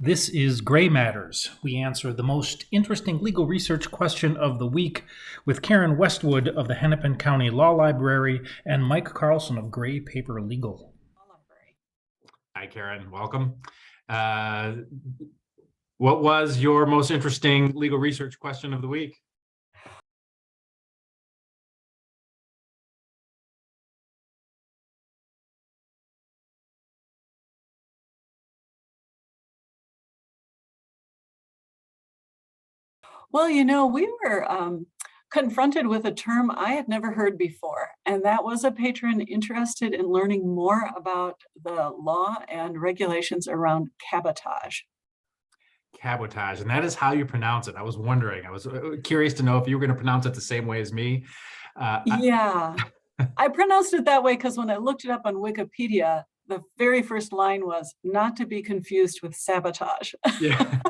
This is Gray Matters. We answer the most interesting legal research question of the week with Karen Westwood of the Hennepin County Law Library and Mike Carlson of Gray Paper Legal. Hi, Karen. Welcome. What was your most interesting legal research question of the week? Well, we were confronted with a term I had never heard before, and that was a patron interested in learning more about the law and regulations around cabotage. Cabotage, and that is how you pronounce it. I was wondering. I was curious to know if you were going to pronounce it the same way as me. Yeah, I pronounced it that way because when I looked it up on Wikipedia, the very first line was not to be confused with sabotage. Yeah.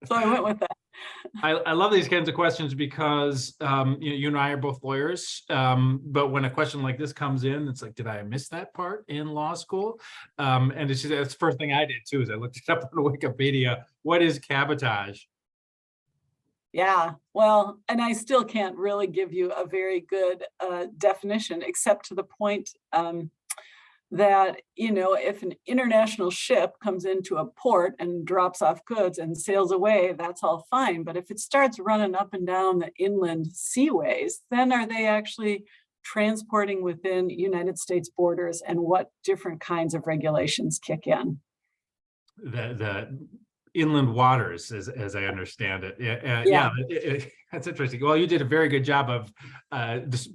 So I went with that. I love these kinds of questions because you and I are both lawyers, but when a question like this comes in, it's like, did I miss that part in law school? And it's the first thing I did too, is I looked it up on Wikipedia. What is cabotage? Yeah, well, and I still can't really give you a very good definition, except to the point that, if an international ship comes into a port and drops off goods and sails away, that's all fine. But if it starts running up and down the inland seaways, then are they actually transporting within United States borders, and what different kinds of regulations kick in? The inland waters, as I understand it. Yeah. That's interesting. Well, you did a very good job of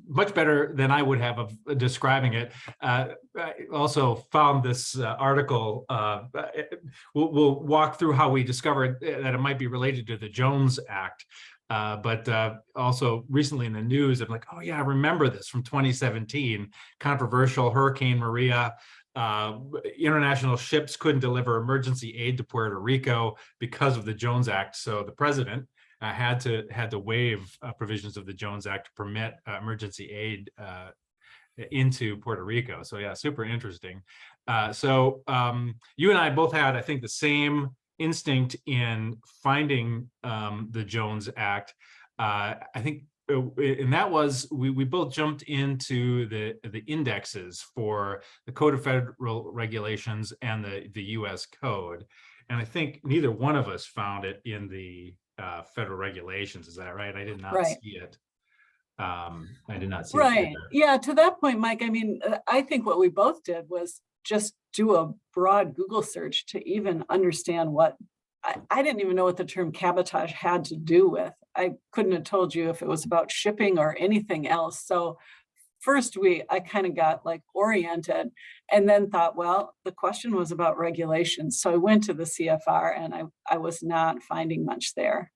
much better than I would have of describing it. I also found this article. We'll walk through how we discovered that it might be related to the Jones Act. But also recently in the news, I'm like, oh yeah, I remember this from 2017, controversial Hurricane Maria. International ships couldn't deliver emergency aid to Puerto Rico because of the Jones Act. So the president had to waive provisions of the Jones Act to permit emergency aid into Puerto Rico. So yeah, super interesting. So you and I both had, I think, the same instinct in finding the Jones Act. I think, and that was, we both jumped into the indexes for the Code of Federal Regulations and the U.S. Code. And I think neither one of us found it in the federal regulations. Is that right? I did not see it. I did not see it Right. Yeah, to that point, Mike, I mean, I think what we both did was just do a broad Google search to even understand what, I didn't even know what the term cabotage had to do with. I couldn't have told you if it was about shipping or anything else. So first I kind of got like oriented and then thought, well, the question was about regulations. So I went to the CFR and I was not finding much there.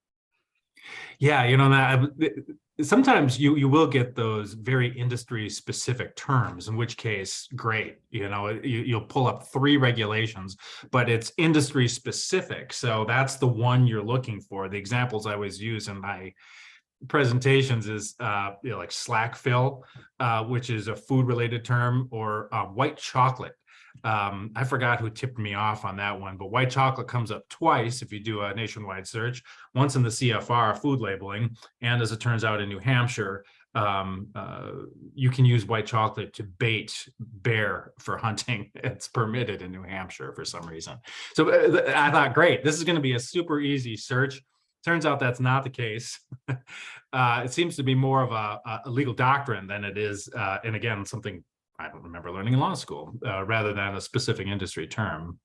Yeah, that sometimes you will get those very industry specific terms, in which case, great, you'll pull up 3 regulations, but it's industry specific. So that's the one you're looking for. The examples I always use in my presentations is like slack fill, which is a food related term, or white chocolate. I forgot who tipped me off on that one, but white chocolate comes up twice if you do a nationwide search, once in the CFR food labeling, and as it turns out in New Hampshire, you can use white chocolate to bait bear for hunting. It's permitted in New Hampshire for some reason. So I thought, great, this is going to be a super easy search. Turns out that's not the case. It seems to be more of a legal doctrine than it is, and again, something I don't remember learning in law school, rather than a specific industry term.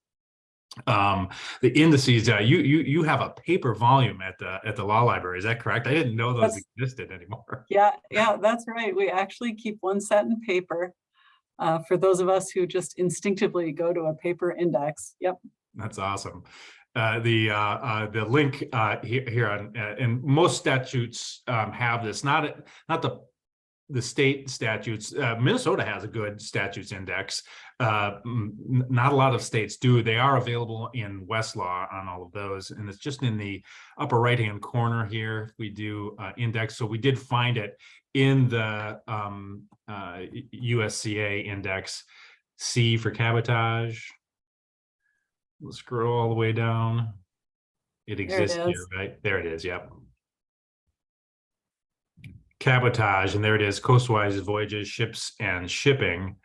The indices, you have a paper volume at the law library. Is that correct? I didn't know those existed anymore. Yeah, that's right. We actually keep one set in paper for those of us who just instinctively go to a paper index. Yep. That's awesome. The link here on, and most statutes have this, not the state statutes. Minnesota has a good statutes index. Not a lot of states do. They are available in Westlaw on all of those, and it's just in the upper right hand corner here. We do index, so we did find it in the USCA index. C for cabotage. Let's scroll all the way down. It There it exists here, is. right? There it is. Yep. Cabotage, and there it is. Coastwise voyages, ships, and shipping.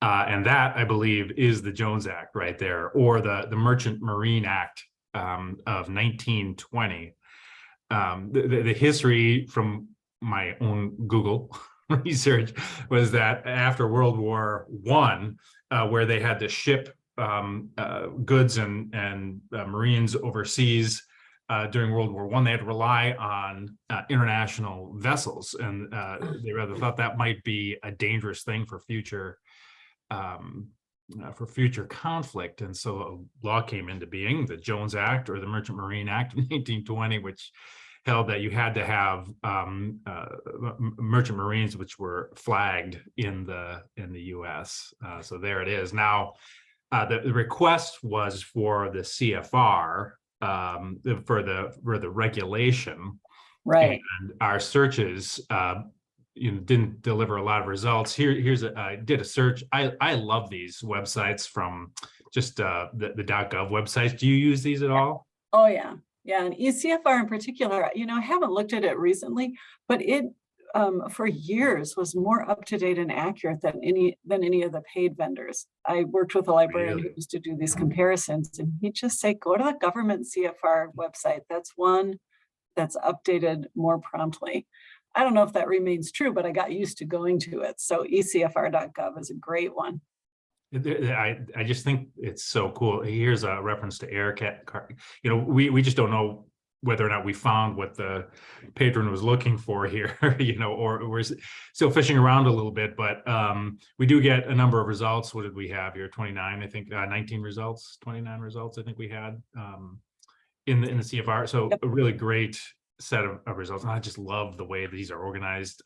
And that, I believe, is the Jones Act right there, or the Merchant Marine Act of 1920. The history from my own Google research was that after World War I, where they had to ship goods and Marines overseas during World War I, they had to rely on international vessels, and they rather thought that might be a dangerous thing for future conflict. And so a law came into being, the Jones Act, or the Merchant Marine Act of 1920, which held that you had to have merchant marines which were flagged in the U.S. So there it is. Now, the request was for the CFR for the regulation, Right. and our searches didn't deliver a lot of results. I did a search. I love these websites from just the .gov websites. Do you use these at all? Oh, yeah. Yeah, and ECFR in particular, I haven't looked at it recently, but it for years was more up to date and accurate than any of the paid vendors. I worked with a librarian who used to do these comparisons, and he'd just say, go to the government CFR website. That's one that's updated more promptly. I don't know if that remains true, but I got used to going to it. So ecfr.gov is a great one. I just think it's so cool. Here's a reference to AirCat. We just don't know whether or not we found what the patron was looking for here, or we're still fishing around a little bit, but we do get a number of results. What did we have here? 29, I think, 19 results, 29 results, I think we had in the CFR. So Yep. A really great set of results. And I just love the way these are organized.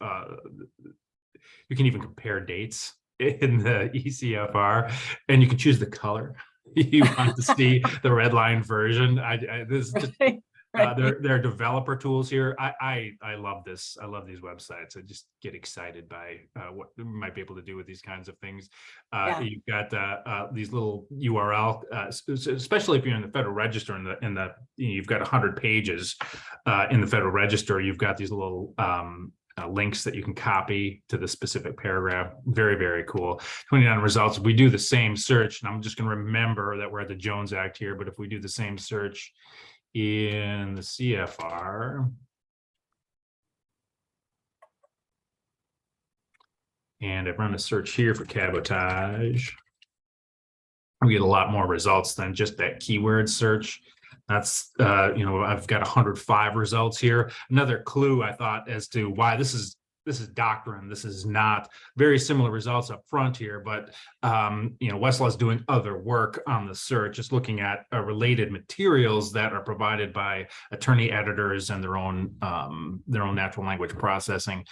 You can even compare dates in the ECFR, and you can choose the color you want to see. The red line version. This is just, Right. They're developer tools here. I love this. I love these websites. I just get excited by what we might be able to do with these kinds of things. Yeah. You've got these little URL, especially if you're in the Federal Register, you've got 100 pages in the Federal Register. You've got these little links that you can copy to the specific paragraph. Very, very cool. 29 results. If we do the same search, and I'm just going to remember that we're at the Jones Act here, but if we do the same search in the CFR, and I run a search here for cabotage, we get a lot more results than just that keyword search. That's, I've got 105 results here. Another clue, I thought, as to why this is doctrine. This is not very similar results up front here, but Westlaw is doing other work on the search, just looking at related materials that are provided by attorney editors and their own natural language processing.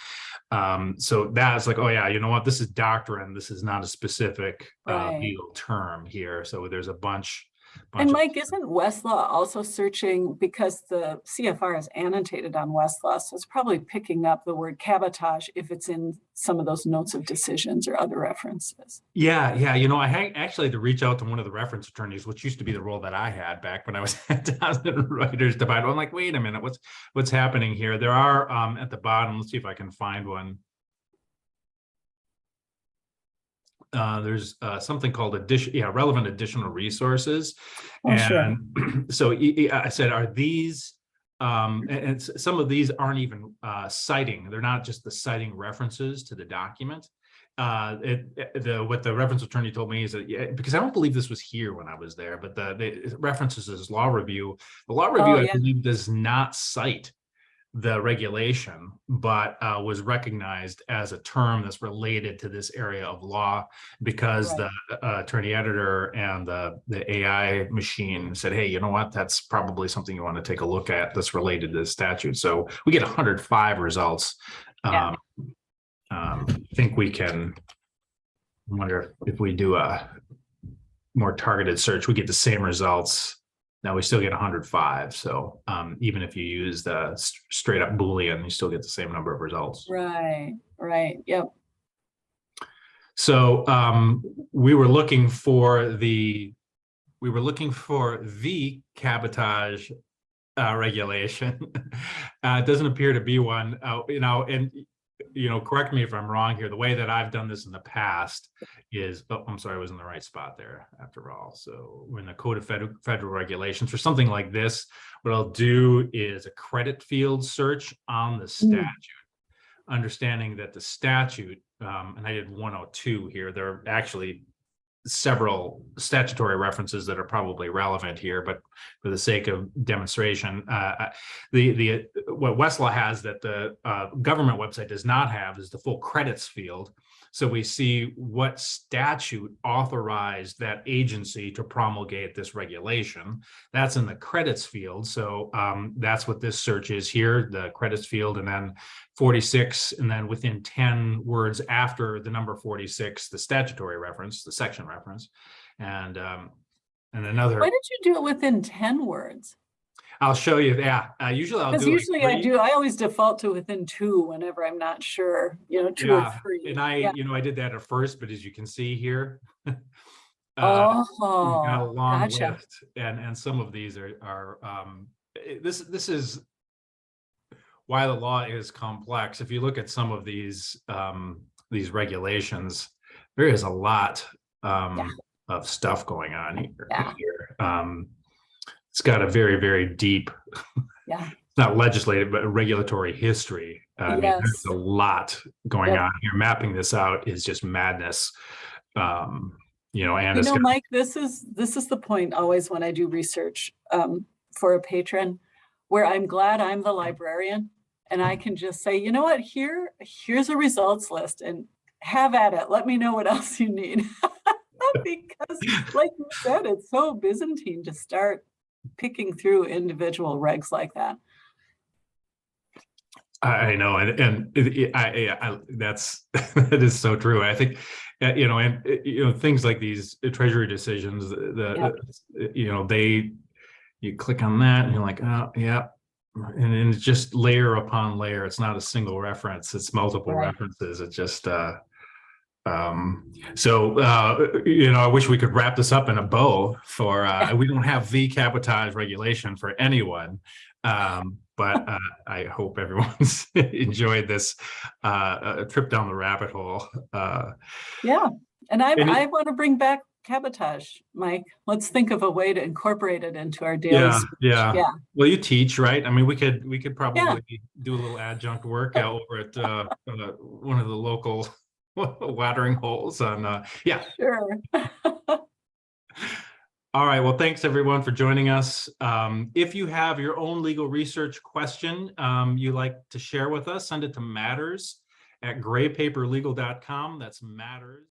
So that's like, oh yeah, you know what? This is doctrine. This is not a specific legal term here. So there's a bunch. And Mike, isn't Westlaw also searching, because the CFR is annotated on Westlaw, so it's probably picking up the word cabotage if it's in some of those notes of decisions or other references? Yeah. I actually had to reach out to one of the reference attorneys, which used to be the role that I had back when I was at the Writers Department. I'm like, wait a minute, what's happening here? There are at the bottom. Let's see if I can find one. There's something called relevant additional resources. Oh, and sure. So I said, are these, and some of these aren't even citing, they're not just the citing references to the document. What the reference attorney told me is that, because I don't believe this was here when I was there, but the references is law review. The law review, I believe, does not cite the regulation, but was recognized as a term that's related to this area of law, because the attorney editor and the AI machine said, hey, you know what, that's probably something you want to take a look at that's related to the statute. So we get 105 results. I think we can, I wonder if we do a more targeted search, we get the same results. Now we still get 105. So even if you use the straight up Boolean, you still get the same number of results. Right. Yep. So we were looking for the we were looking for the cabotage regulation. It doesn't appear to be one, and correct me if I'm wrong here. The way that I've done this in the past is, oh, I'm sorry, I was in the right spot there after all. So we're in the Code of Federal Regulations. For something like this, what I'll do is a credit field search on the statute, understanding that the statute, and I did 102 here, there are actually several statutory references that are probably relevant here, but for the sake of demonstration, what Westlaw has that the government website does not have is the full credits field. So we see what statute authorized that agency to promulgate this regulation. That's in the credits field. So that's what this search is here, the credits field, and then 46, and then within 10 words after the number 46, the statutory reference, the section reference, and another. Why did you do it within 10 words? I'll show you. Yeah, usually I'll do. Because usually I do. I always default to within 2 whenever I'm not sure. 2 or 3. And I did that at first, but as you can see here, we've Oh, got a long gotcha. list, and some of these are this is why the law is complex. If you look at some of these regulations, there is a lot of stuff going on here. It's got a very, very deep, not legislative, but regulatory history. I mean, there's a lot going on here. Mapping this out is just madness. And Mike, this is the point always when I do research for a patron, where I'm glad I'm the librarian and I can just say, you know what, here's a results list and have at it. Let me know what else you need. Because like you said, it's so Byzantine to start picking through individual regs like that. I know, and that's that is so true. I think, things like these treasury decisions, you click on that and you're like, oh yeah, and it's just layer upon layer. It's not a single reference; it's multiple references. It just I wish we could wrap this up in a bow for we don't have the cabotage regulation for anyone, but I hope everyone's enjoyed this trip down the rabbit hole. And I want to bring back cabotage, Mike. Let's think of a way to incorporate it into our daily speech. Well, you teach, right? I mean, we could probably do a little adjunct work out over at one of the local watering holes on Sure. All right, well, thanks everyone for joining us. If you have your own legal research question you like to share with us, send it to matters@graypaperlegal.com. That's matters